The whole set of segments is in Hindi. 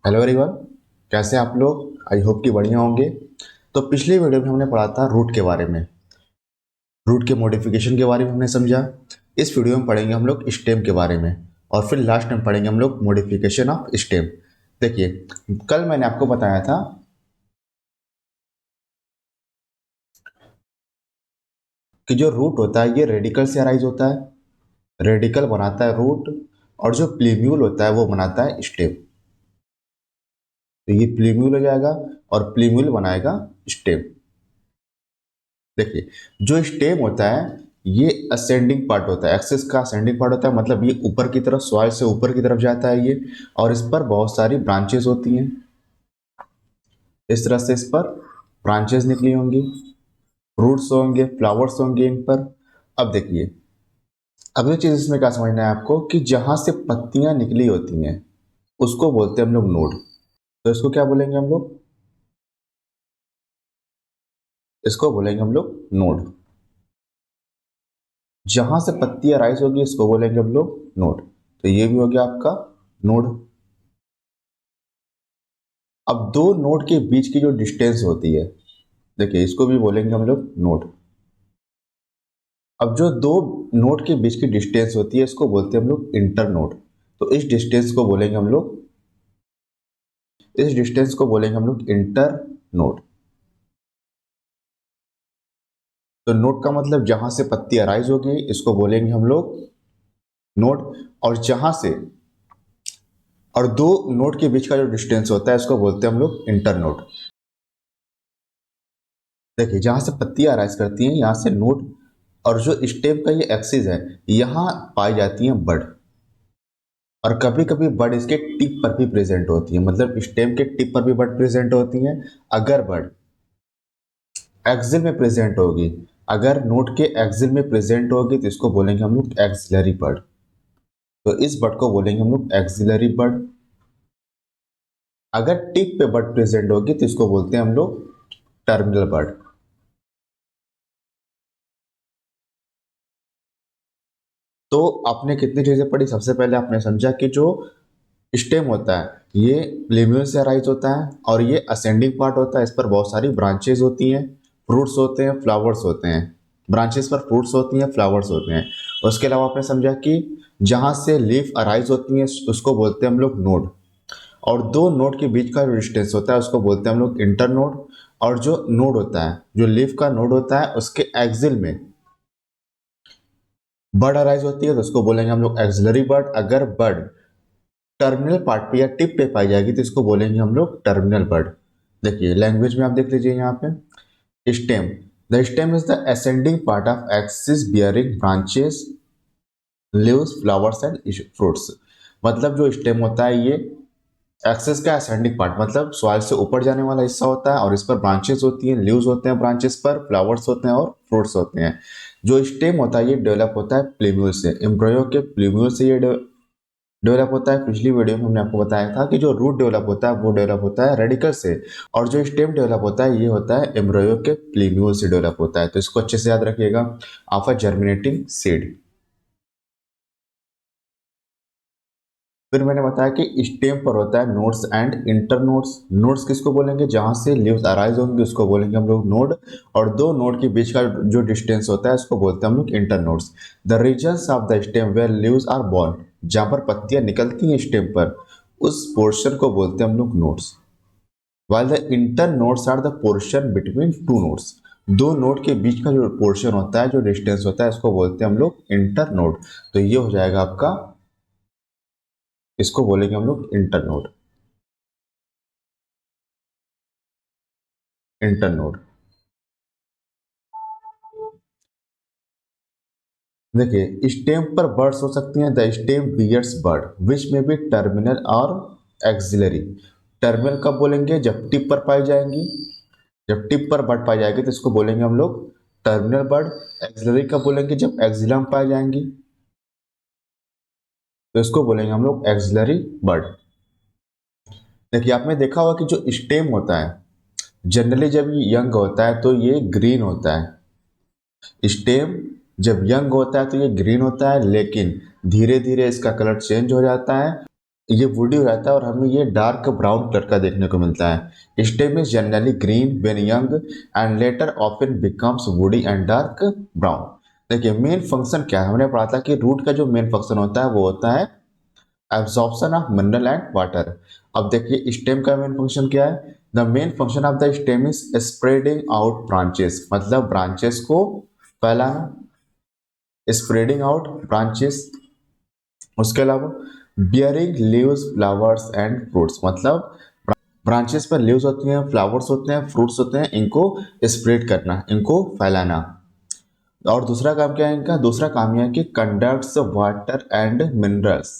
Hello everyone. कैसे हैं आप लोग? आई होप कि बढ़िया होंगे। तो पिछली वीडियो में हमने पढ़ा था रूट के बारे में, रूट के मॉडिफिकेशन के बारे में हमने समझा। इस वीडियो में पढ़ेंगे हम लोग स्टेम के बारे में, और फिर लास्ट में पढ़ेंगे हम लोग मॉडिफिकेशन ऑफ स्टेम। देखिए, कल मैंने आपको बताया था कि जो रूट होता है ये रेडिकल से अराइज होता है। रेडिकल बनाता है रूट, और जो प्लीम्यूल होता है वो बनाता है स्टेम। तो ये प्लीम्यूल हो जाएगा, और प्लीम्यूल बनाएगा स्टेम। देखिए, जो स्टेम होता है ये असेंडिंग पार्ट होता है, एक्सिस का असेंडिंग पार्ट होता है, मतलब ये ऊपर की तरफ, सॉइल से ऊपर की तरफ जाता है ये। और इस पर बहुत सारी ब्रांचेस होती हैं। इस तरह से इस पर ब्रांचेस निकली होंगी, फ्रूट्स होंगे, फ्लावर्स होंगे इन पर। अब देखिए, अगली चीज इसमें क्या समझना है आपको कि जहां से पत्तियां निकली होती हैं उसको बोलते हैं हम लोग नोड। तो इसको क्या बोलेंगे हम लोग? इसको बोलेंगे हम लोग नोड। जहां से पत्तियां राइज होगी इसको बोलेंगे हम लोग नोड। तो ये भी हो गया आपका नोड। अब दो नोड के बीच की जो डिस्टेंस होती है, देखिए इसको भी बोलेंगे हम लोग नोड। अब जो दो नोड के बीच की डिस्टेंस होती है इसको बोलते हैं हम लोग इंटर नोड। तो इस डिस्टेंस को बोलेंगे हम लोग इंटर नोड। तो नोड का मतलब जहां से पत्ती अराइज होगी इसको बोलेंगे हम लोग नोड। और जहां से, और दो नोड के बीच का जो डिस्टेंस होता है इसको बोलते हैं हम लोग इंटर नोड। देखिए, जहां से पत्तियां अराइज करती हैं यहां से नोड, और जो स्टेम का ये एक्सिस है यहाँ पाई जाती हैं बड। और कभी कभी बड इसके टिप पर भी प्रेजेंट होती है, मतलब स्टेम के टिप पर भी बड प्रेजेंट होती हैं। अगर बड एक्सिल में प्रेजेंट होगी, अगर नोड के एक्सिल में प्रेजेंट होगी तो इसको बोलेंगे हम लोग एक्सिलरी बड। तो इस बड को बोलेंगे हम लोग एक्सिलरी बड। अगर टिप पे बड प्रेजेंट होगी तो इसको बोलते हैं हम लोग टर्मिनल बड। तो आपने कितनी चीजें पढ़ी? सबसे पहले आपने समझा कि जो स्टेम होता है ये लिम्यूल से अराइज होता है, और ये असेंडिंग पार्ट होता है। इस पर बहुत सारी ब्रांचेस होती हैं, फ्रूट्स होते हैं, फ्लावर्स होते हैं। ब्रांचेस पर फ्रूट्स होती हैं, फ्लावर्स होते हैं। उसके अलावा आपने समझा कि जहां से लीफ अराइज होती है उसको बोलते हैं हम लोग नोड। और दो नोड के बीच का जो डिस्टेंस होता है उसको बोलते हैं हम लोग इंटर नोड। और जो नोड होता है, जो लीफ का नोड होता है, उसके एक्सिल में बड अराइज होती है तो उसको बोलेंगे हम लोग एक्सिलरी बड। अगर बड टर्मिनल पार्ट पे या टिप पे पाई जाएगी तो इसको बोलेंगे हम लोग टर्मिनल बड। देखिए, लैंग्वेज में आप देख लीजिए यहाँ पे stem. The stem is the ascending part of axis bearing branches, leaves, flowers and fruits. मतलब जो स्टेम होता है ये एक्सिस का असेंडिंग पार्ट, मतलब सॉइल से ऊपर जाने वाला हिस्सा होता है, और इस पर ब्रांचेस होती हैं, लीव्स होते हैं ब्रांचेस पर, फ्लावर्स होते हैं और फ्रूट्स होते हैं। जो स्टेम होता है ये डेवलप होता है प्लीम्यूल से, एम्ब्रियो के प्लीम्यूल से ये डेवलप होता है। पिछली वीडियो में हमने आपको बताया था कि जो रूट डेवलप होता है वो डेवलप होता है रेडिकल से, और जो स्टेम डेवलप होता है ये होता है एम्ब्रियो के प्लीम्यूल से डेवलप होता है। तो इसको अच्छे से याद रखिएगा। Of a germinating seed. फिर मैंने बताया कि स्टेम पर होता है nodes and inter nodes. Nodes किसको बोलेंगे? जहां से लीव्स अराइज होंगे उसको बोलेंगे हम लोग नोड। और दो नोड के बीच का जो डिस्टेंस होता है उसको बोलते हैं हम लोग internodes. The regions of the stem where leaves are born, जहां पर पत्तियां निकलती हैं स्टेम पर, उस पोर्शन को बोलते हैं हम लोग nodes. While the internodes are the portion between two nodes. दो नोड के बीच का जो पोर्शन होता है, जो डिस्टेंस होता है, इसको बोलते हैं हम लोग इंटर नोड। तो ये हो जाएगा आपका, इसको बोलेंगे हम लोग इंटर नोड। Internode. देखिए, स्टेम पर बर्ड्स हो सकती हैं। The stem bears bud which may be terminal और एक्सिलरी। टर्मिनल कब बोलेंगे? जब टिप पर पाई जाएंगी। जब टिप पर बर्ड पाई जाएगी तो इसको बोलेंगे हम लोग टर्मिनल बर्ड। एक्सिलरी कब बोलेंगे? जब एक्सिलम पाई जाएंगी तो इसको बोलेंगे हम लोग एक्सिलरी बर्ड। देखिए, आपने देखा होगा कि जो स्टेम होता है जनरली जब ये यंग होता है तो ये ग्रीन होता है। स्टेम जब यंग होता है तो ये ग्रीन होता है, लेकिन धीरे धीरे इसका कलर चेंज हो जाता है। ये वुडी हो जाता है और हमें ये डार्क ब्राउन कलर का देखने को मिलता है। Stem is generally green when young and later often becomes woody and dark brown. देखिए मेन फंक्शन क्या है, हमने पढ़ा था कि रूट का जो मेन फंक्शन होता है वो होता है absorption of mineral and water. अब देखिए स्टेम का मेन फंक्शन क्या है, the main function of the stem is spreading out branches, मतलब ब्रांचेस को फैलाना, स्प्रेडिंग आउट ब्रांचेस। उसके अलावा bearing leaves flowers and fruits, मतलब ब्रांचेस पर लीव्स होती हैं, फ्लावर्स होते हैं, फ्रूट्स होते हैं, इनको स्प्रेड करना, इनको फैलाना। और दूसरा काम क्या है इनका, दूसरा काम यह है कि conducts water and minerals.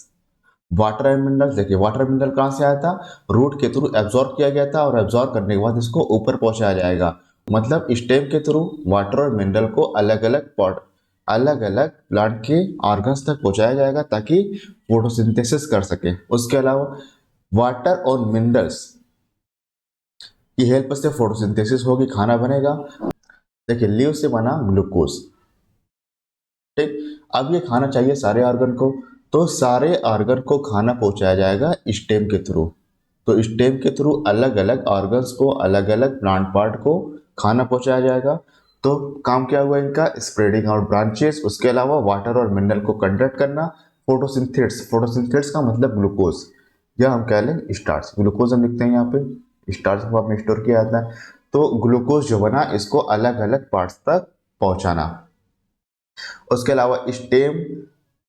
Water and minerals, देखिए वाटर मिनरल कहाँ से आया था, रूट के थ्रू एब्जॉर्ब किया गया था और एब्जॉर्ब करने के बाद इसको ऊपर पहुंचाया जाएगा। मतलब स्टेम के थ्रू वाटर और मिनरल को अलग अलग पॉट, अलग अलग प्लांट के ऑर्गन्स तक पहुंचाया जाएगा ताकि फोटोसिंथेसिस कर सके। उसके अलावा वाटर और मिनरल्स की हेल्प से फोटोसिंथेसिस होगी, खाना बनेगा। देखिए लीव से बना ग्लूकोज, ठीक। अब ये खाना चाहिए सारे ऑर्गन को, तो सारे ऑर्गन को खाना पहुंचाया जाएगा स्टेम के थ्रू। तो स्टेम के थ्रू अलग अलग ऑर्गन्स को, अलग अलग प्लांट पार्ट को खाना पहुंचाया जाएगा। तो काम क्या हुआ इनका, स्प्रेडिंग आउट ब्रांचेस, उसके अलावा वाटर और मिनरल को कंडक्ट करना, फोटोसिंथेसिस, फोटोसिंथेसिस का मतलब ग्लूकोज, या हम कह लें स्टार्च, ग्लूकोज हम लिखते हैं यहाँ पे, स्टार्च को आपने स्टोर किया जाता है। तो ग्लूकोज जो बना इसको अलग अलग पार्ट्स तक पहुंचाना। उसके अलावा स्टेम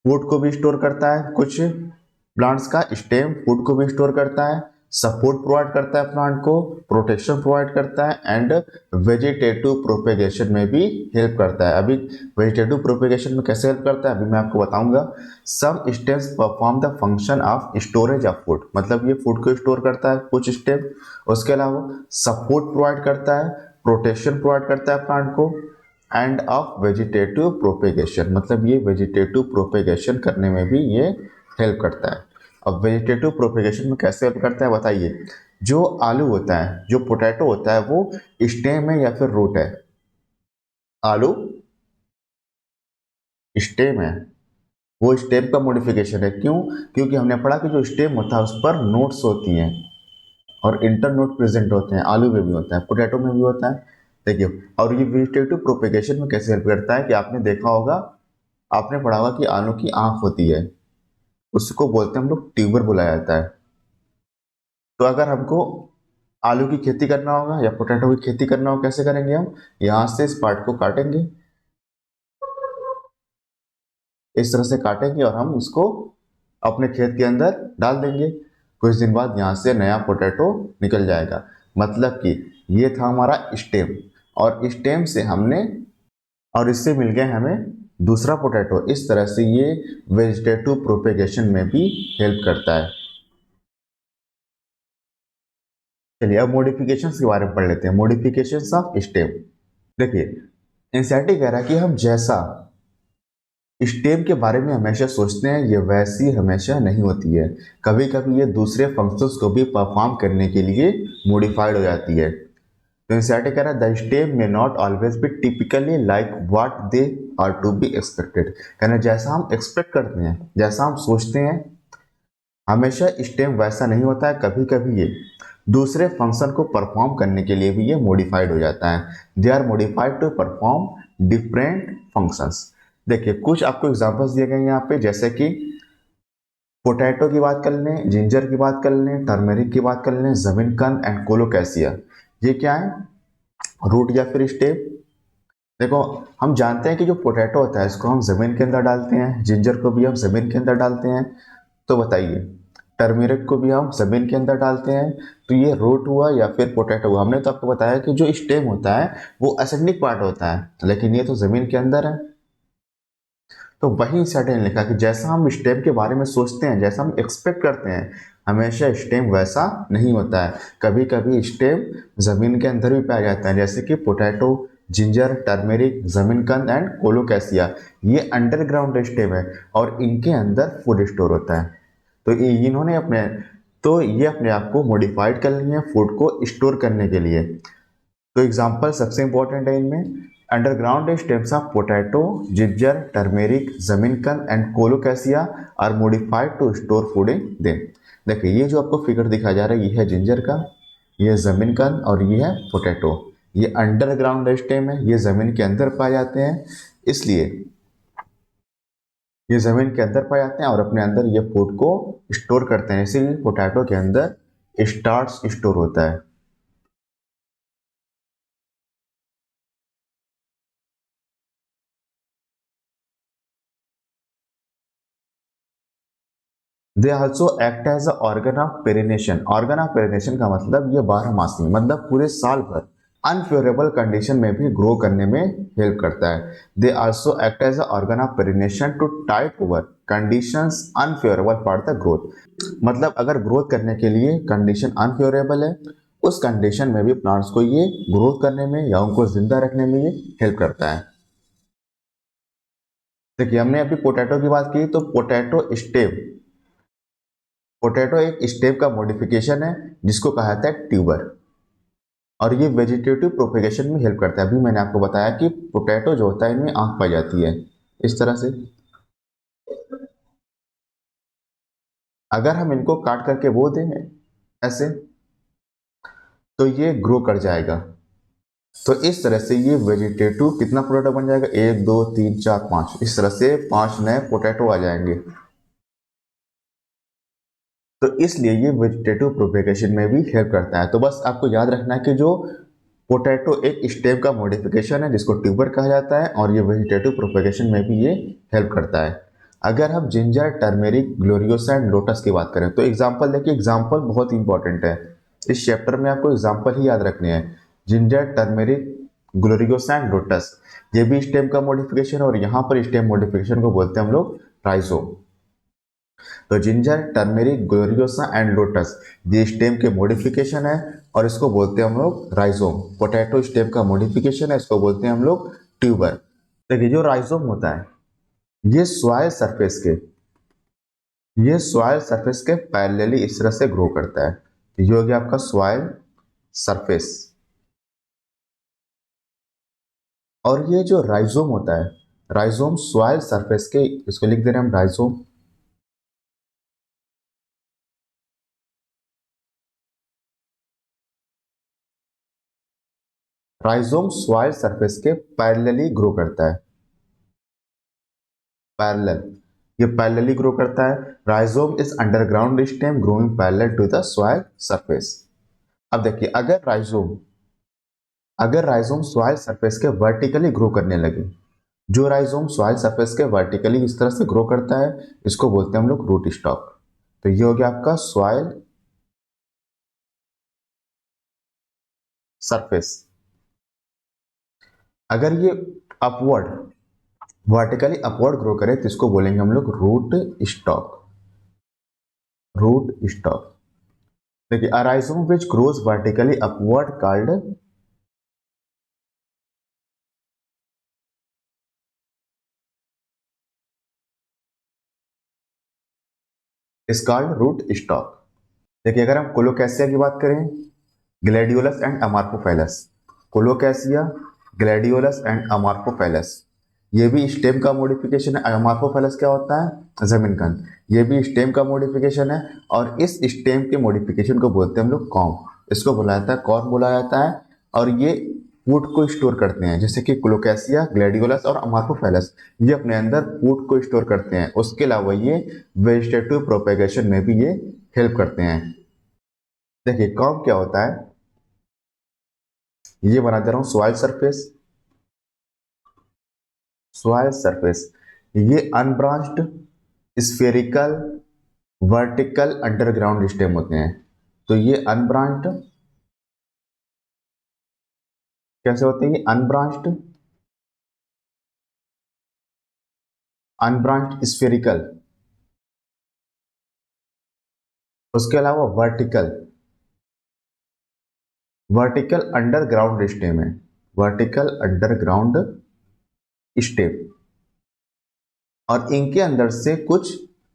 फूड को भी स्टोर करता है, कुछ प्लांट्स का स्टेम फूड को भी स्टोर करता है, सपोर्ट प्रोवाइड करता है प्लांट को, प्रोटेक्शन प्रोवाइड करता है एंड वेजिटेटिव प्रोपेगेशन में भी हेल्प करता है। अभी वेजिटेटिव प्रोपेगेशन में कैसे हेल्प करता है अभी मैं आपको बताऊंगा। Some stems perform the function of storage of food, मतलब ये फूड को स्टोर करता है कुछ स्टेम। उसके अलावा सपोर्ट प्रोवाइड करता है, प्रोटेक्शन प्रोवाइड करता है प्लांट को एंड ऑफ वेजिटेटिव प्रोपेगेशन, मतलब ये वेजिटेटिव प्रोपेगेशन करने में भी ये हेल्प करता है। अब वेजिटेटिव प्रोपेगेशन में कैसे हेल्प करता है बताइए। जो आलू होता है, जो पोटैटो होता है, वो स्टेम है या फिर रूट है? आलू स्टेम है, वो स्टेम का मॉडिफिकेशन है। क्यों? क्योंकि हमने पढ़ा कि जो स्टेम होता है उस पर नोट्स होती हैं और इंटरनोड प्रेजेंट होते हैं, आलू में भी होता है, पोटैटो में भी होता है। देखिए और ये वेजिटेटिव प्रोपेगेशन में कैसे हेल्प करता है कि आपने देखा होगा, आपने पढ़ा होगा कि आलू की आंख होती है, उसको बोलते हैं हम लोग ट्यूबर बुलाया जाता है। तो अगर हमको आलू की खेती करना होगा या पोटैटो की खेती करना हो, कैसे करेंगे हम, यहाँ से इस पार्ट को काटेंगे, इस तरह से काटेंगे और हम उसको अपने खेत के अंदर डाल देंगे। कुछ दिन बाद यहाँ से नया पोटैटो निकल जाएगा। मतलब कि ये था हमारा स्टेम, और स्टेम से हमने, और इससे मिल गया हमें दूसरा पोटैटो। इस तरह से ये वेजिटेटिव प्रोपेगेशन में भी हेल्प करता है। चलिए अब मॉडिफिकेशंस के बारे में पढ़ लेते हैं, मॉडिफिकेशंस ऑफ स्टेम। देखिए एनसीईआरटी कह रहा है कि हम जैसा स्टेम के बारे में हमेशा सोचते हैं ये वैसी हमेशा नहीं होती है, कभी कभी ये दूसरे फंक्शंस को भी परफॉर्म करने के लिए मॉडिफाइड हो जाती है। तो एनसीईआरटी कह रहा है the stem may not always be typically like what they are to be expected, कहना जैसा हम एक्सपेक्ट करते हैं, जैसा हम सोचते हैं, हमेशा स्टेम वैसा नहीं होता है। कभी कभी ये दूसरे फंक्शन को परफॉर्म करने के लिए भी ये मॉडिफाइड हो जाता है। They are modified to perform different functions. देखिए कुछ आपको एग्जांपल्स दिए गए हैं यहाँ पे, जैसे कि पोटैटो की बात कर लें, जिंजर की बात कर लें, टर्मेरिक की बात कर लें, जमीनकंद एंड कोलोकैसिया। ये क्या है, रूट या फिर स्टेम। देखो हम जानते हैं कि जो पोटैटो होता है इसको हम जमीन के अंदर डालते हैं, जिंजर को भी हम जमीन के अंदर डालते हैं। तो बताइए टर्मेरिक को भी हम जमीन के अंदर डालते हैं, तो ये रूट हुआ या फिर पोटैटो हुआ। हमने तो आपको बताया कि जो स्टेम होता है वो एसेंडिक पार्ट होता है, लेकिन ये तो जमीन के अंदर है। तो वही सेट ने लिखा कि जैसा हम स्टेम के बारे में सोचते हैं, जैसा हम एक्सपेक्ट करते हैं, हमेशा स्टेम वैसा नहीं होता है। कभी कभी स्टेम जमीन के अंदर भी पाया जाता है, जैसे कि पोटैटो, जिंजर, टर्मेरिक, जमीनकंद एंड कोलोकैसिया। ये अंडरग्राउंड स्टेम है और इनके अंदर फूड स्टोर होता है। तो इन्होंने अपने, तो ये अपने आप को मॉडिफाइड कर लिए हैं फूड को स्टोर करने के लिए। तो एग्जांपल सबसे इंपॉर्टेंट है इनमें underground stems of potato, ginger, turmeric, जमीनकंद and colocasia are modified to store food in them. देखिए ये जो आपको फिगर दिखाया जा रहा है ये है जिंजर का, ये जमीनकंद और ये है पोटैटो। ये अंडरग्राउंड स्टेम है, ये जमीन के अंदर पाए जाते हैं, इसलिए ये जमीन के अंदर पाए जाते हैं और अपने अंदर ये फूड को स्टोर करते हैं, इसीलिए पोटैटो के अंदर स्टार्च स्टोर होता है। They also act as a organ of perennation. Organ of perennation का मतलब ये 12 मासी, मतलब पूरे साल भर अनफेवरेबल कंडीशन में भी ग्रो करने में हेल्प करता है। They also act as a organ of perennation to tide over conditions unfavourable for the growth. मतलब अगर ग्रोथ करने के लिए कंडीशन अनफेवरेबल है, उस कंडीशन में भी प्लांट्स को ये ग्रोथ करने में या उनको जिंदा रखने में ये हेल्प करता है। देखिए हमने अभी पोटैटो की बात की, तो पोटैटो स्टेम, पोटैटो एक स्टेम का मॉडिफिकेशन है जिसको कहा जाता है ट्यूबर, और ये वेजिटेटिव प्रोपेगेशन में हेल्प करता है। अभी मैंने आपको बताया कि पोटैटो जो होता है इनमें आंख पाई जाती है इस तरह से। अगर हम इनको काट करके बो दें ऐसे, तो ये ग्रो कर जाएगा। तो इस तरह से ये वेजिटेटिव कितना पोटैटो बन जाएगा, 1 2 3 4 5, इस तरह से 5 नए पोटैटो आ जाएंगे। तो इसलिए ये वेजिटेटिव प्रोपेगेशन में भी हेल्प करता है। तो बस आपको याद रखना है कि जो पोटैटो एक स्टेम का मॉडिफिकेशन है जिसको ट्यूबर कहा जाता है, और ये वेजिटेटिव प्रोपेगेशन में भी ये हेल्प करता है। अगर हम ginger, turmeric, gloriosa and lotus की बात करें, तो एग्जाम्पल देखिए, एग्जाम्पल बहुत इंपॉर्टेंट है। इस चैप्टर में आपको एग्जाम्पल ही याद रखने हैं। Ginger, turmeric, gloriosa and lotus, ये भी स्टेम का मॉडिफिकेशन है, और यहाँ पर स्टेम मॉडिफिकेशन को बोलते हैं हम लोग राइजोम। तो ginger, turmeric, gloriosa and lotus ये स्टेम के मॉडिफिकेशन है, और इसको बोलते हैं हम लोग राइजोम। पोटैटो स्टेम का मॉडिफिकेशन है, इसको बोलते हैं हम लोग ट्यूबर। देखिए जो राइजोम होता है ये सॉइल सरफेस के, ये सॉइल सरफेस के पैरेलली इस तरह से ग्रो करता है। तो ये हो गया आपका सॉइल सरफेस। और ये जो राइजोम होता है, राइजोम सॉइल सरफेस के, इसको लिख दे रहे हैं हम राइजोम। राइजोम सॉइल सरफेस के पैरेलली ग्रो करता है, पैरेलल, ये पैरेलली ग्रो करता है। Rhizome is underground stem growing parallel to the soil surface. अब देखिए अगर राइजोम सॉइल सरफेस के वर्टिकली ग्रो करने लगे, जो राइजोम सॉइल सरफेस के वर्टिकली इस तरह से ग्रो करता है, इसको बोलते हैं हम लोग रूट स्टॉक। तो ये हो गया आपका सॉइल सरफेस। अगर ये अपवर्ड, वर्टिकली अपवर्ड ग्रो करे तो इसको बोलेंगे हम लोग रूट स्टॉक, रूट स्टॉक। देखिए a rhizome which grows vertically upward called is called root stock। देखिए अगर हम कोलोकैसिया की बात करें, gladiolus and amorphophallus, colocasia, gladiolus and amorphophallus, ये भी स्टेम का मॉडिफिकेशन है। अमार्फोफाइलस क्या होता है, जमीनकंद, ये भी स्टेम का मॉडिफिकेशन है, और इस स्टेम के मॉडिफिकेशन को बोलते हैं हम लोग कॉम, इसको बोला जाता है कॉर्म बोला जाता है। और ये फूड को स्टोर करते हैं, जैसे कि कोलोकैसिया, ग्लैडियोलस और अमार्फोफाइलस, ये अपने अंदर फूड को स्टोर करते हैं। उसके अलावा ये वेजिटेटिव प्रोपेगेशन में भी ये हेल्प करते हैं। देखिए कॉम क्या होता है, ये बना दे रहा हूं सॉइल सरफेस, सॉइल सरफेस, ये unbranched spherical vertical underground stem होते हैं। तो ये अनब्रांच्ड कैसे होते हैं, ये अनब्रांच्ड, अनब्रांच्ड स्फेरिकल, उसके अलावा वर्टिकल, वर्टिकल अंडरग्राउंड स्टेम है, वर्टिकल अंडरग्राउंड स्टेम। और इनके अंदर से कुछ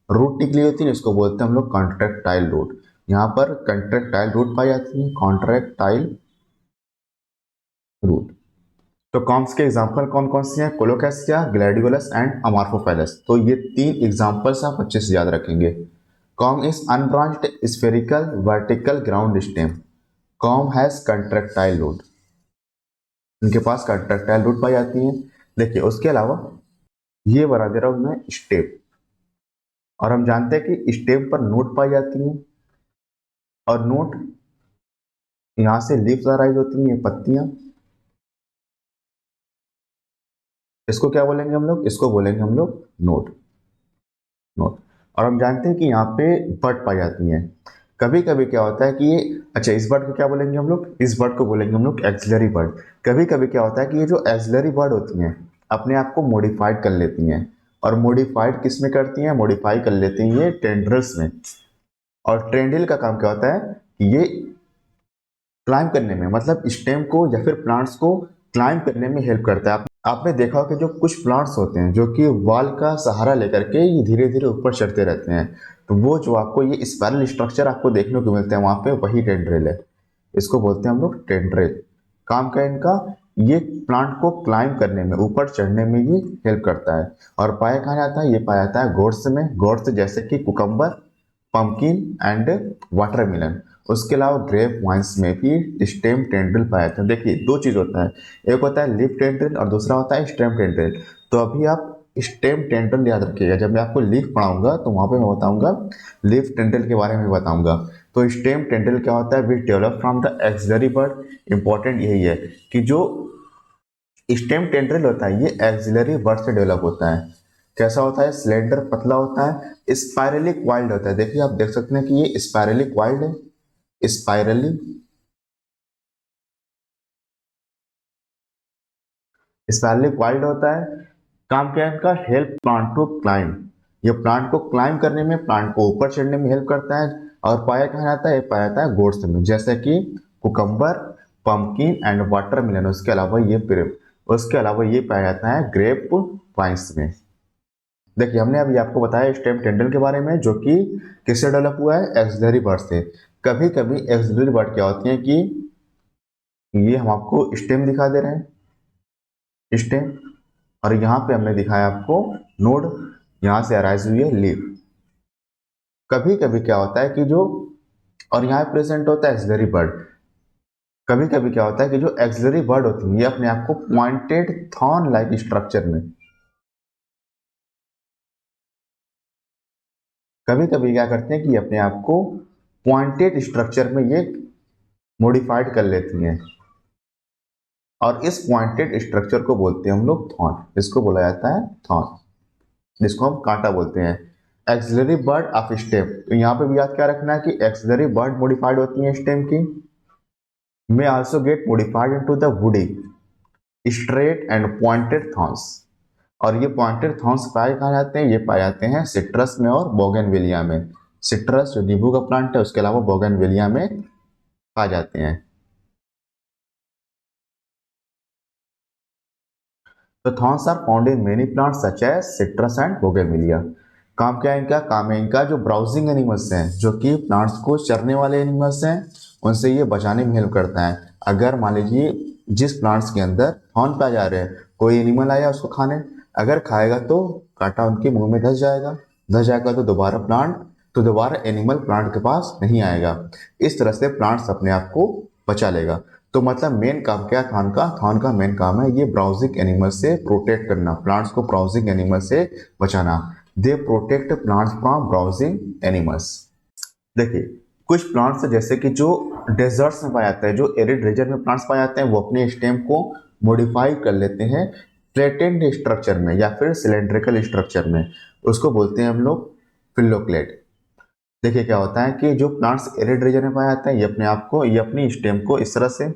रूट निकली होती है जिसको बोलते हैं हम लोग कॉन्ट्रैक्टाइल रूट। यहाँ पर कॉन्ट्रैक्टाइल रूट पाई जाती है, कॉन्ट्रैक्टाइल रूट। तो कॉम्स के एग्जाम्पल कौन कौन से हैं? Colocasia, gladiolus and amorphophallus. तो ये 3 एग्जाम्पल्स आप अच्छे से याद रखेंगे। Corm is unbranched spherical vertical ground stem. Corm has contractile root. इनके पास कंट्रेक्टाइल रूट पाई जाती है। देखिए उसके अलावा ये बना दे रहा हूं मैं स्टेम, और हम जानते हैं कि स्टेम पर नोट पाई जाती है, और नोट यहाँ से लीव्स अराइज होती हैं, पत्तियां। इसको क्या बोलेंगे हम लोग? इसको बोलेंगे हम लोग नोट। नोट। और हम जानते हैं कि यहाँ पे बर्ड पाई जाती हैं। कभी कभी क्या होता है कि ये, अच्छा इस बर्ड को क्या बोलेंगे हम लोग? इस बर्ड को बोलेंगे हम लोग एक्सिलरी बर्ड। कभी कभी क्या होता है कि ये जो एक्सिलरी बर्ड होती हैं अपने आप को मॉडिफाइड कर लेती हैं। और मॉडिफाइड किस में करती हैं? मॉडिफाई कर लेती हैं ये टेंड्रल्स में। और ट्रेंडिल का काम क्या होता है कि ये क्लाइंब करने में, मतलब स्टेम को या फिर प्लांट्स को क्लाइंब करने में हेल्प करता है। आपने देखा होगा कि जो कुछ प्लांट्स होते हैं जो कि वाल का सहारा लेकर के ये धीरे धीरे ऊपर चढ़ते रहते हैं, तो वो जो आपको ये स्पाइरल स्ट्रक्चर आपको देखने को मिलता है वहां पे, वही टेंड्रिल है। इसको बोलते हैं हम लोग टेंड्रिल। काम क्या है इनका? ये प्लांट को क्लाइंब करने में, ऊपर चढ़ने में ये हेल्प करता है। और पाया कहाँ जाता है? ये पाया जाता है गोड्स में। गोड्स जैसे कि कुकम्बर, पंपकिन एंड वाटरमेलन। उसके अलावा ग्रेप वाइन्स में भी स्टेम टेंड्रिल पाए जाते हैं। देखिए 2 चीज होता है, एक होता है लीफ टेंड्रिल और दूसरा होता है स्टेम टेंड्रिल। तो अभी आप स्टेम टेंड्रिल याद रखिएगा, जब मैं आपको लीफ पढ़ाऊंगा तो वहां पे मैं बताऊंगा लीफ टेंड्रिल के बारे में बताऊंगा। तो स्टेम टेंड्रिल क्या होता है? Which develop from the axillary bud. Important यही है कि जो स्टेम टेंड्रिल होता है ये एक्सिलरी बर्ड से डेवलप होता है। कैसा होता है? स्लेंडर, पतला होता है, स्पाइरलिक वाइल्ड होता है। देखिए आप देख सकते हैं कि ये स्पाइरलिक वाइल्ड है, स्पाइरली स्पाइरलिक वाइल्ड होता है। काम क्या है इनका? Help plant to climb. ये प्लांट को क्लाइंब करने में, प्लांट को ऊपर चढ़ने में हेल्प करता है। और पाया कहाँ जाता है? ये पाया जाता है गोड्स में, जैसे कि कुकम्बर, पंपकिन एंड वाटरमेलन। उसके अलावा ये पाया जाता है ग्रेप वाइन्स में। देखिए हमने अभी आपको बताया स्टेम टेंडल के बारे में, जो कि किससे डेवलप हुआ है? एक्सिलरी बर्ड से। कभी कभी एक्सिलरी बर्ड क्या होती है कि ये हम आपको स्टेम दिखा दे रहे हैं, स्टेम, और यहाँ पे हमने दिखाया आपको नोड, यहाँ से अराइज हुई है लीफ। कभी कभी क्या होता है कि जो, और यहाँ प्रेजेंट होता है एक्सिलरी बर्ड। कभी कभी क्या होता है कि जो एक्सिलरी बर्ड होती है ये अपने आप को पॉइंटेड थॉर्न लाइक स्ट्रक्चर में, कभी कभी क्या करते हैं कि अपने आप को पॉइंटेड स्ट्रक्चर में ये मॉडिफाइड कर लेती हैं। और इस पॉइंटेड स्ट्रक्चर को बोलते हैं हम लोग थॉर्न। इसको बोला जाता है थॉर्न, जिसको हम कांटा बोलते हैं। Axillary bud of stem. तो यहाँ पे भी याद क्या रखना है कि एक्सिलरी बर्ड मॉडिफाइड होती है स्टेम की, may also get modified into the woody straight and pointed thorns। और ये पॉइंटेड थॉर्न्स पाए कहाँ जाते हैं? ये पाए जाते हैं सिट्रस में और बोगनविलिया में। सिट्रस जो नींबू का प्लांट है, उसके अलावा बोगनविलिया में पाए जाते हैं। तो thorns are found in many plants such as citrus and bougainvillea. काम क्या है इनका? काम है इनका जो ब्राउजिंग एनिमल्स हैं, जो कि प्लांट्स को चरने वाले एनिमल्स हैं, उनसे ये बचाने में हेल्प करता है। अगर मान लीजिए जिस प्लांट्स के अंदर थॉर्न पाए जा रहे हैं, कोई एनिमल आया उसको खाने, अगर खाएगा तो कांटा उनके मुंह में धस जाएगा तो दोबारा एनिमल प्लांट के पास नहीं आएगा। इस तरह से प्लांट्स अपने आप को बचा लेगा। तो मतलब मेन काम क्या है थॉर्न का? थॉर्न का मेन काम है ये ब्राउजिंग एनिमल से प्रोटेक्ट करना, प्लांट्स को ब्राउजिंग एनिमल से बचाना। They protect plants from browsing animals. देखिए कुछ प्लांट्स जैसे कि जो डेजर्ट्स में पाए जाते हैं, जो एरिड रीजन में प्लांट्स पाए जाते हैं, वो अपने स्टेम को मॉडिफाई कर लेते हैं फ्लैटेंड स्ट्रक्चर में या फिर सिलेंड्रिकल स्ट्रक्चर में। उसको बोलते हैं हम लोग फिलोक्लेट। देखिए क्या होता है कि जो प्लांट्स एरिड रीजन में पाए जाते हैं, ये अपनी स्टेम को इस तरह से,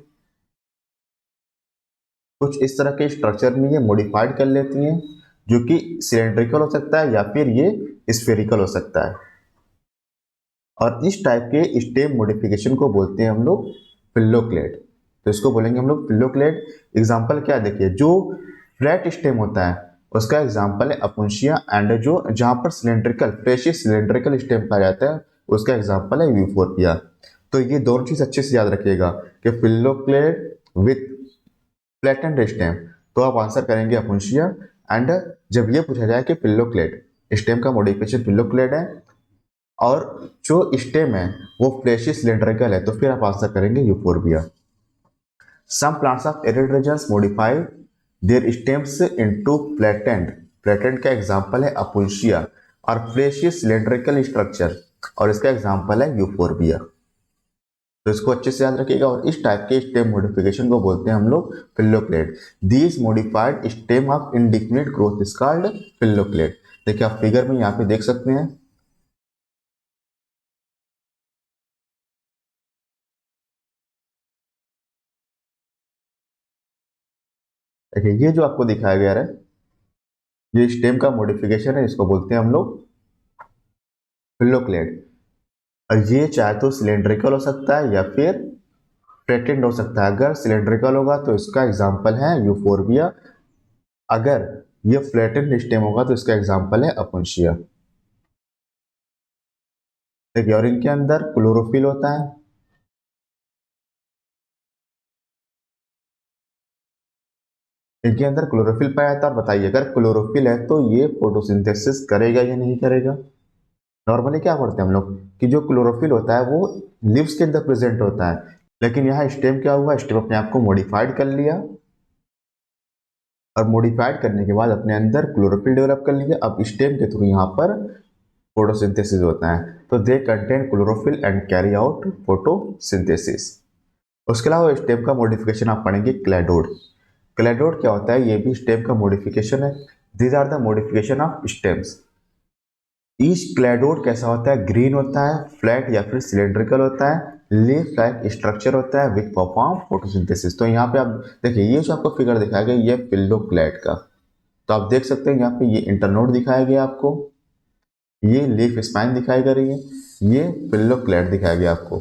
कुछ इस तरह के स्ट्रक्चर में ये मॉडिफाइड कर लेती हैं, जो कि सिलेंड्रिकल हो सकता है या फिर ये स्फेरिकल हो सकता है। और इस टाइप के स्टेम मॉडिफिकेशन को बोलते हैं हम लोग फिलोक्लेट। तो इसको बोलेंगे हम लोग फिलोक्लेट। एग्जाम्पल क्या है? देखिए जो फ्लैट स्टेम होता है उसका एग्जाम्पल है अपुंशिया, एंड जो जहां पर सिलेंड्रिकल, फ्रेशी सिलेंड्रिकल स्टेम पाया जाता है, उसका एग्जाम्पल है यूफोर्बिया। तो ये दोनों चीज अच्छे से याद रखिएगा कि फिलोक्लेट विथ फ्लैटेंड स्टेम, तो आप आंसर करेंगे अपुंशिया। एंड जब ये पूछा जाए कि पिल्लोक्लेड, स्टेम का मॉडिफिकेशन पिल्लोक्लेड है और जो स्टेम है वो फ्लैशी सिलेंड्रिकल है, तो फिर आप आंसर करेंगे euphorbia. Some plants of arid regions modify their stems into flattened, flattened का एग्जांपल है अपुंशिया और फ्लैशी सिलेंड्रिकल स्ट्रक्चर, और इसका एग्जांपल है यूफोर्बिया। तो इसको अच्छे से याद रखिएगा। और इस टाइप के स्टेम मॉडिफिकेशन को बोलते हैं हम लोग phylloclade. These modified stem of indefinite growth is called phylloclade. देखिए आप फिगर में यहाँ पे देख सकते हैं, देखिए ये जो आपको दिखाया गया है ये स्टेम का मॉडिफिकेशन है, इसको बोलते हैं हम लोग पिल्लोक्लेड। और ये चाहे तो सिलेंड्रिकल हो सकता है या फिर फ्लैटेंड हो सकता है। अगर सिलेंड्रिकल होगा तो इसका एग्जाम्पल है यूफोर्बिया, अगर ये फ्लैटेंड स्टेम होगा तो इसका एग्जाम्पल है अपुंशिया। देखिए और इनके अंदर क्लोरोफिल होता है, इनके अंदर क्लोरोफिल पाया जाता है। बताइए अगर क्लोरोफिल है तो ये फोटोसिंथेसिस करेगा या नहीं करेगा। नॉर्मली क्या करते हैं हम लोग कि जो क्लोरोफिल होता है वो लिव्स के अंदर प्रेजेंट होता है, लेकिन यहाँ स्टेम क्या हुआ, स्टेम अपने आप को मॉडिफाइड कर लिया और मॉडिफाइड करने के बाद अपने अंदर क्लोरोफिल डेवलप कर लिया। अब स्टेम के थ्रू यहाँ पर फोटोसिंथेसिस होता है, तो they contain chlorophyll and carry out photosynthesis. उसके अलावा स्टेम का मॉडिफिकेशन आप पढ़ेंगे क्लैडोड। क्लैडोड क्या होता है, ये भी स्टेम का मॉडिफिकेशन है। These are the modification of stems. Each cladode कैसा होता है, ग्रीन होता है, फ्लैट या फिर सिलेंड्रिकल होता है, लीफ लाइक स्ट्रक्चर होता है, विथ परफॉर्म फोटोसिंथेसिस। तो यहाँ पे आप देखिए ये जो आपको फिगर दिखाया गया ये पिल्लोक्लैड का, तो आप देख सकते हैं यहाँ पे ये इंटरनोड दिखाया गया आपको, ये लीफ स्पाइन दिखाई दे रही है, ये पिल्लोक्लैड दिखाया गया आपको।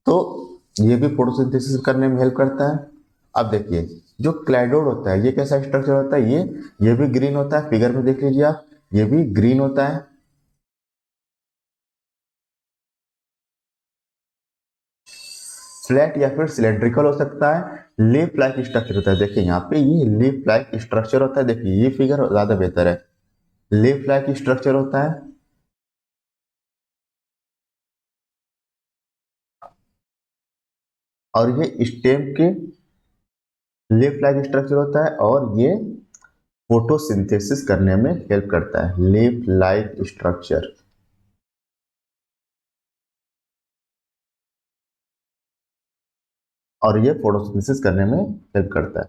तो ये भी फोटोसिंथेसिस करने में हेल्प करता है। अब देखिए जो क्लैडोड होता है ये कैसा स्ट्रक्चर होता है, ये भी ग्रीन होता है, फिगर में देख लीजिए आप, ये भी ग्रीन होता है। फ्लैट या फिर सिलेंड्रिकल हो सकता है, लीफ लाइक स्ट्रक्चर होता है। देखिए यहाँ पे ये लीफ लाइक स्ट्रक्चर होता है, देखिए ये फिगर ज्यादा बेहतर है, लीफ लाइक स्ट्रक्चर होता है। और ये स्टेम के लीफ लाइक स्ट्रक्चर होता है और ये फोटोसिंथेसिस करने में हेल्प करता है, लीफ लाइक स्ट्रक्चर। और ये फोटोसिंथेसिस करने में हेल्प करता है।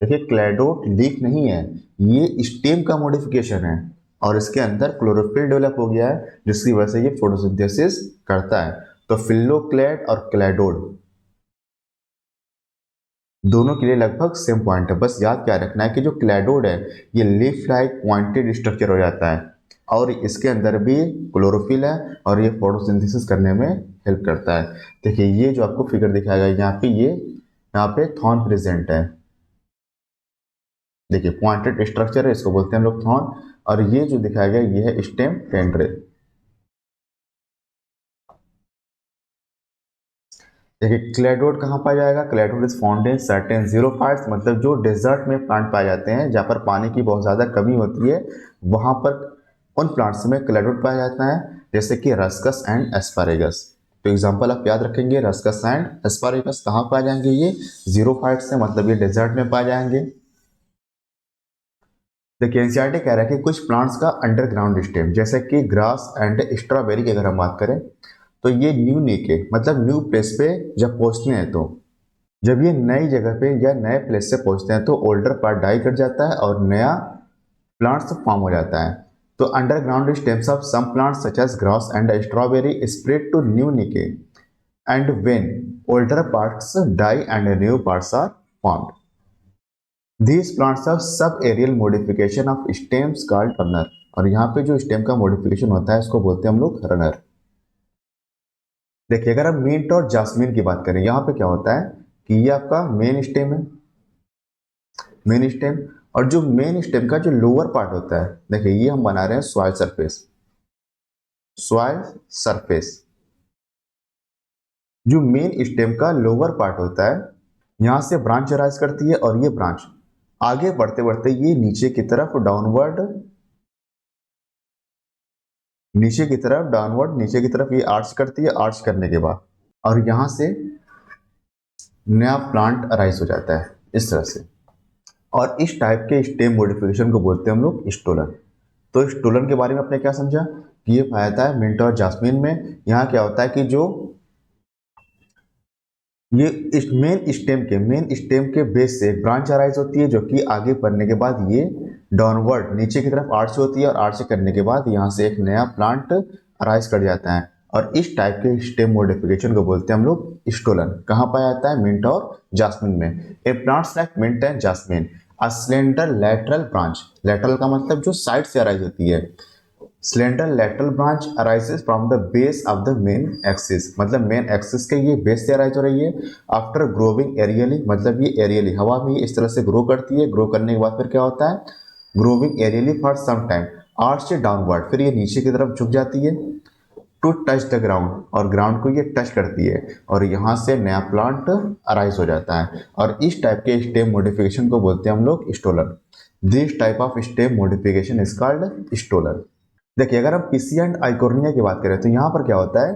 देखिए क्लैडोड लीफ नहीं है, ये स्टेम का मॉडिफिकेशन है और इसके अंदर क्लोरोफिल डेवलप हो गया है जिसकी वजह से ये फोटोसिंथेसिस करता है। तो फिल्लोक्लैड और क्लैडोड दोनों के लिए लगभग सेम पॉइंट है। बस याद क्या रखना है कि जो क्लैडोड है ये लीफ लाइक पॉइंटेड स्ट्रक्चर हो जाता है और इसके अंदर भी क्लोरोफिल है और ये फोटोसिंथेसिस करने में हेल्प करता है। देखिए ये जो आपको फिगर दिखाया गया यहाँ पे, ये यहाँ पे थॉर्न प्रेजेंट है। देखिए पॉइंटेड स्ट्रक्चर है, इसको बोलते हैं हम लोग थॉर्न। और ये जो दिखाया गया ये है स्टेम टेंड्रिल। देखिए क्लैडोड कहाँ पाया जाएगा, cladode is found in certain xerophytes, मतलब जो डेजर्ट में प्लांट पाए जाते हैं जहाँ पर पानी की बहुत ज़्यादा कमी होती है, वहाँ पर उन प्लांट्स में क्लैडोड पाया जाता है, जैसे कि रस्कस एंड एस्पारेगस। तो एग्जाम्पल आप याद रखेंगे, रस्कस एंड एस्पारेगस कहाँ पाए जाएंगे, ये जीरोफाइट्स से, मतलब ये डेजर्ट में पाए जाएंगे। देखिए एनसीईआरटी कह रहा है कि कुछ प्लांट्स का अंडरग्राउंड स्टेम, जैसे कि ग्रास एंड स्ट्रॉबेरी की अगर हम बात करें तो ये न्यू नीके, मतलब न्यू प्लेस पे जब पहुंचते हैं, तो जब ये नई जगह पे या नए प्लेस से पहुंचते हैं तो ओल्डर पार्ट डाई कट जाता है और नया प्लांट्स फॉर्म हो जाता है। तो underground stems of some plants such as grass and strawberry spread to new niches and when older parts die and new parts are formed, these plants have subaerial modification of stems called runner. और यहाँ पे जो स्टेम का मॉडिफिकेशन होता है इसको बोलते हैं हम लोग रनर। देखिए अगर हम मिंट और जास्मिन की बात करें, यहाँ पे क्या होता है कि ये आपका मेन स्टेम है, मेन स्टेम। और जो मेन स्टेम का जो लोअर पार्ट होता है, देखिए ये हम बना रहे हैं सॉइल सरफेस, सॉइल सरफेस। जो मेन स्टेम का लोअर पार्ट होता है, यहाँ से ब्रांच अराइज करती है और ये ब्रांच आगे बढ़ते बढ़ते ये नीचे की तरफ डाउनवर्ड, नीचे की तरफ ये आर्च करती है। आर्च करने के बाद और यहाँ से नया प्लांट अराइज हो जाता है इस तरह से। और इस टाइप के स्टेम मॉडिफिकेशन को बोलते हैं हम लोग स्टोलन। तो स्टोलन के बारे में आपने क्या समझा कि ये पाया जाता है मिंट और जास्मीन में। यहाँ क्या होता है कि जो ये मेन स्टेम के बेस से एक ब्रांच अराइज होती है, जो कि आगे बढ़ने के बाद ये डाउनवर्ड नीचे की तरफ आर्च होती है और आर्च करने के बाद यहाँ से एक नया प्लांट अराइज कर जाता है। और इस टाइप के स्टेम मॉडिफिकेशन को बोलते हैं हम लोग स्टोलन। कहाँ पाया जाता है? मिंट और जास्मिन में। A plants like mint and jasmine a slender lateral branch, lateral का मतलब जो साइड से अराइज होती है। Slender lateral branch arises from the base of the main axis, मतलब मेन एक्सिस के ये बेस से अराइज हो रही है। आफ्टर ग्रोविंग एरियली, मतलब ये एरियली हवा में इस तरह से ग्रो करती है। ग्रो करने के बाद फिर क्या होता है? Growing aerially for some time arch से डाउनवर्ड, फिर ये नीचे की तरफ झुक जाती है टू टच द ग्राउंड, और ग्राउंड को ये टच करती है और यहाँ से नया प्लांट अराइज हो जाता है। और इस टाइप के स्टेम मॉडिफिकेशन को बोलते हैं हम लोग stolon. This type of stem modification is called stolon. देखिए अगर हम पीसिया एंड आइकोर्निया की बात करें तो यहाँ पर क्या होता है,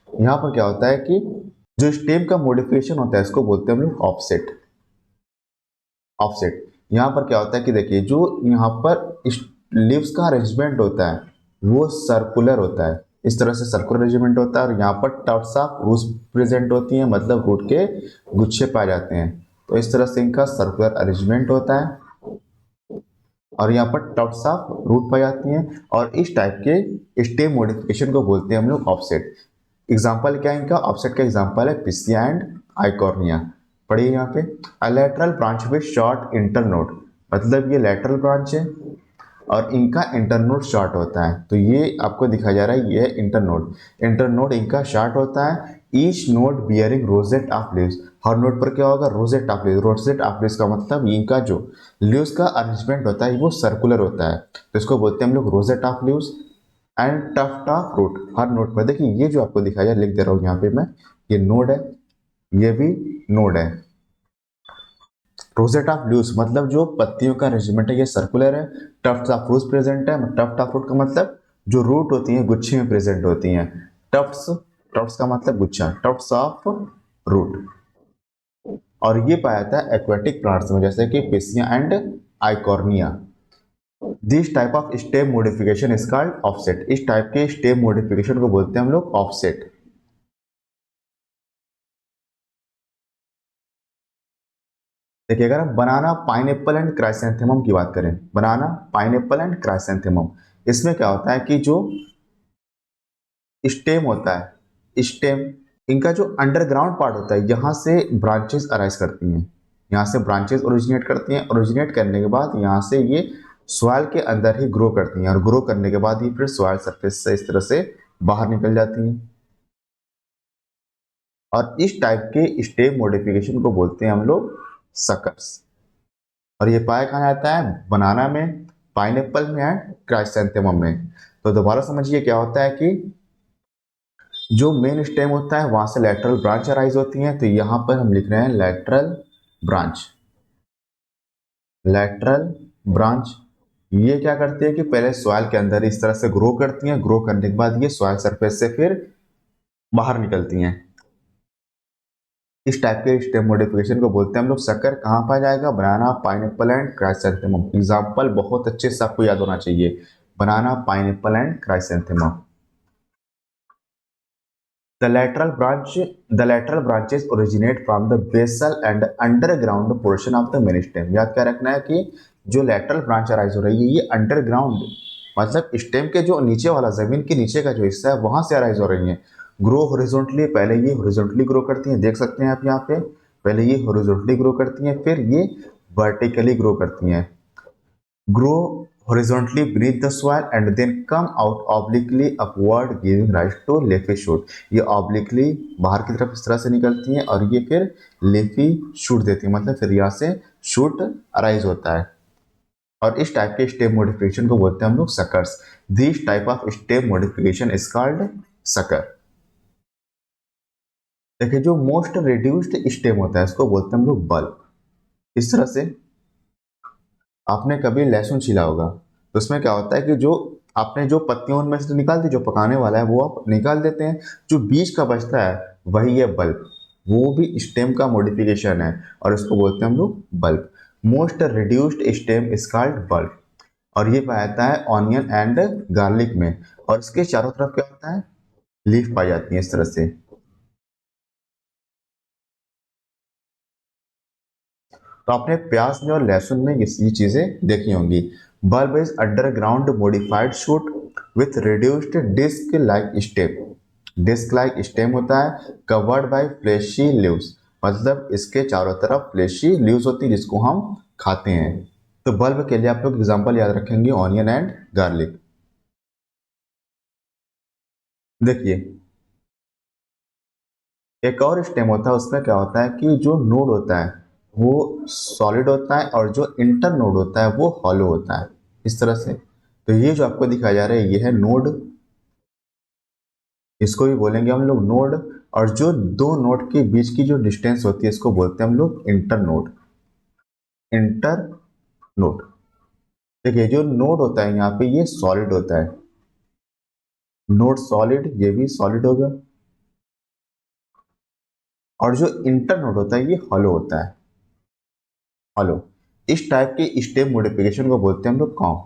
यहाँ पर क्या होता है कि जो स्टेम का मॉडिफिकेशन होता है इसको बोलते हैं हम लोग ऑफसेट। ऑफसेट यहाँ पर क्या होता है कि देखिए जो यहाँ पर लीव्स का अरेंजमेंट होता है वो सर्कुलर होता है। इस तरह से सर्कुलर अरेंजमेंट होता है और यहाँ पर टफ्ट्स ऑफ रूट्स प्रेजेंट होती हैं, मतलब रूट के गुच्छे पाए जाते हैं। तो इस तरह से इनका सर्कुलर अरेंजमेंट होता है और यहाँ पर टफ्ट्स ऑफ रूट पाई जाती हैं। और इस टाइप के स्टेम मॉडिफिकेशन को बोलते हैं हम लोग ऑफसेट। एग्जाम्पल क्या है इनका? ऑफसेट का एग्जाम्पल है पिसिया एंड आइकोर्निया। पढ़िए यहाँ पे a lateral branch with short internode, मतलब ये लैटरल ब्रांच है और इनका इंटरनोड शॉर्ट होता है। तो ये आपको दिखाया जा रहा है, ये इंटरनोड, इंटरनोड इनका शॉर्ट होता है। Each node bearing rosette of leaves, her node पर क्या होगा? Rosette of leaves. Rosette of leaves का मतलब इनका जो लीव्स का अरेंजमेंट होता है वो सर्कुलर होता है, तो इसको बोलते हैं हम लोग rosette of leaves. And tuft of root, हर नोड पर देखिए ये जो आपको दिखाया लिख दे रहा हूँ यहाँ पे मैं, ये नोड है, ये भी नोड है। रोजेट ऑफ लीव्स मतलब जो पत्तियों का अरेंजमेंट है ये सर्कुलर है। टफ्ट ऑफ रूट्स प्रेजेंट है। टफ्ट ऑफ रूट का मतलब जो रूट होती है गुच्छे में प्रेजेंट होती हैं। टफ्ट्स, टफ्ट्स का मतलब गुच्छा, टफ्ट्स ऑफ रूट। और ये पाया जाता है एक्वेटिक प्लांट्स में जैसे कि पिसिया and Eichhornia. This type of stem modification is called offset. इस टाइप के स्टेम मॉडिफिकेशन को बोलते हैं हम लोग ऑफसेट। देखिए अगर हम बनाना, पाइनएप्पल एंड क्राइसेंथेमम की बात करें, बनाना, पाइनएप्पल एंड क्राइसेंथेमम, इसमें क्या होता है कि जो स्टेम होता है, स्टेम, इनका जो अंडरग्राउंड पार्ट होता है यहाँ से ब्रांचेस अराइज करती हैं, यहाँ से ब्रांचेस ओरिजिनेट करती हैं। ओरिजिनेट करने के बाद यहाँ से ये सॉइल के अंदर ही ग्रो करती हैं और ग्रो करने के बाद ये फिर सॉइल सरफेस से इस तरह से बाहर निकल जाती हैं। और इस टाइप के स्टेम मॉडिफिकेशन को बोलते हैं हम लोग सकर्स। और ये पाया कहाँ जाता है? बनाना में, पाइनएप्पल में एंड क्राइसेंथेमम में। तो दोबारा समझिए क्या होता है कि जो मेन स्टेम होता है वहां से लैटरल ब्रांच अराइज होती हैं। तो यहां पर हम लिख रहे हैं लैटरल ब्रांच। लैटरल ब्रांच ये क्या करती है कि पहले सॉइल के अंदर इस तरह से ग्रो करती हैं, ग्रो करने के बाद ये सॉइल सरफेस से फिर बाहर निकलती हैं। इस टाइप के स्टेम मॉडिफिकेशन को बोलते हैं हम लोग सकर। कहाँ पाया जाएगा? Banana, pineapple and chrysanthemum. Example बहुत अच्छे से आपको याद होना चाहिए, banana, pineapple and chrysanthemum. The lateral branches originate from the basal and underground portion of the main stem। याद क्या रखना है कि जो lateral branch अराइज हो रही है ये अंडरग्राउंड, मतलब स्टेम के जो नीचे वाला, जमीन के नीचे का जो हिस्सा है वहां से अराइज हो रही है। ग्रो हॉरिजॉन्टली, पहले ये हॉरिजॉन्टली ग्रो करती हैं, देख सकते हैं आप यहाँ पे, पहले ये हॉरिजॉन्टली ग्रो करती हैं, फिर ये वर्टिकली ग्रो करती हैं। Grow horizontally beneath the soil and then come out obliquely upward giving rise to leafy shoot। ये obliquely बाहर की तरफ इस तरह से निकलती हैं और ये फिर leafy shoot देती है, मतलब फिर यहाँ से shoot अराइज होता है। और इस टाइप के स्टेम मॉडिफिकेशन को बोलते हैं हम लोग suckers. This type of stem modification is called sucker. देखिए जो मोस्ट रिड्यूस्ड स्टेम होता है इसको बोलते हैं हम लोग बल्ब। इस तरह से आपने कभी लहसुन छीला होगा तो उसमें क्या होता है कि जो आपने जो पत्तियों उनमें से तो निकाल दी, जो पकाने वाला है वो आप निकाल देते हैं, जो बीज का बचता है वही है बल्ब। वो भी स्टेम का मॉडिफिकेशन है और इसको बोलते हैं हम लोग bulb. Most reduced stem is called bulb. और ये पाया जाता है ऑनियन एंड गार्लिक में, और इसके चारों तरफ क्या होता है, लीफ पाई जाती है इस तरह से। तो आपने प्याज में और लहसुन में ये चीजें देखी होंगी। Bulb is underground modified shoot with reduced disc like stem. Disc like stem होता है कवर्ड बाय फ्लेशी लीव्स, मतलब इसके चारों तरफ फ्लेशी लीव्स होती है जिसको हम खाते हैं। तो बल्ब के लिए आप लोग एग्जांपल याद रखेंगे ऑनियन एंड गार्लिक। देखिए एक और स्टेम होता है, उसमें क्या होता है कि जो नोड होता है वो सॉलिड होता है और जो इंटर नोड होता है वो हॉलो होता है इस तरह से। तो ये जो आपको दिखाया जा रहा है ये है नोड, इसको भी बोलेंगे हम लोग नोड। और जो दो नोड के बीच की जो डिस्टेंस होती है इसको बोलते हैं हम लोग इंटर नोड। Internode. देखिए जो नोड होता है यहाँ पे ये सॉलिड होता है, नोड सॉलिड, ये भी सॉलिड होगा। और जो इंटर नोड होता है ये हॉलो होता है, हॉलो। इस टाइप के स्टेम मॉडिफिकेशन को बोलते हैं हम लोग कॉम,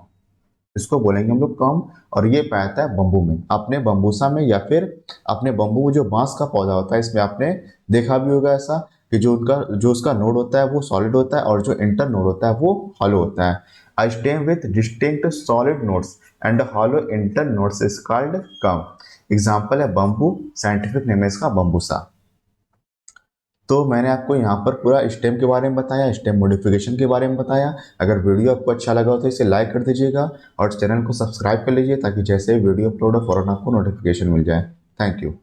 इसको बोलेंगे हम लोग कॉम। और ये पाया जाता है बम्बू में, अपने बम्बूसा में, या फिर अपने बम्बू जो बांस का पौधा होता है इसमें आपने देखा भी होगा ऐसा कि जो उसका नोड होता है वो सॉलिड होता है और जो इंटर नोड होता है वो हॉलो होता है। A stem with distinct solid nodes and hollow internodes is called culm. Example है बम्बू, साइंटिफिक नेम है इसका बम्बूसा। तो मैंने आपको यहाँ पर पूरा स्टेम के बारे में बताया, स्टेम मॉडिफिकेशन के बारे में बताया। अगर वीडियो आपको अच्छा लगा हो तो इसे लाइक कर दीजिएगा और चैनल को सब्सक्राइब कर लीजिए ताकि जैसे वीडियो अपलोड हो फौरन आपको नोटिफिकेशन मिल जाए। Thank you.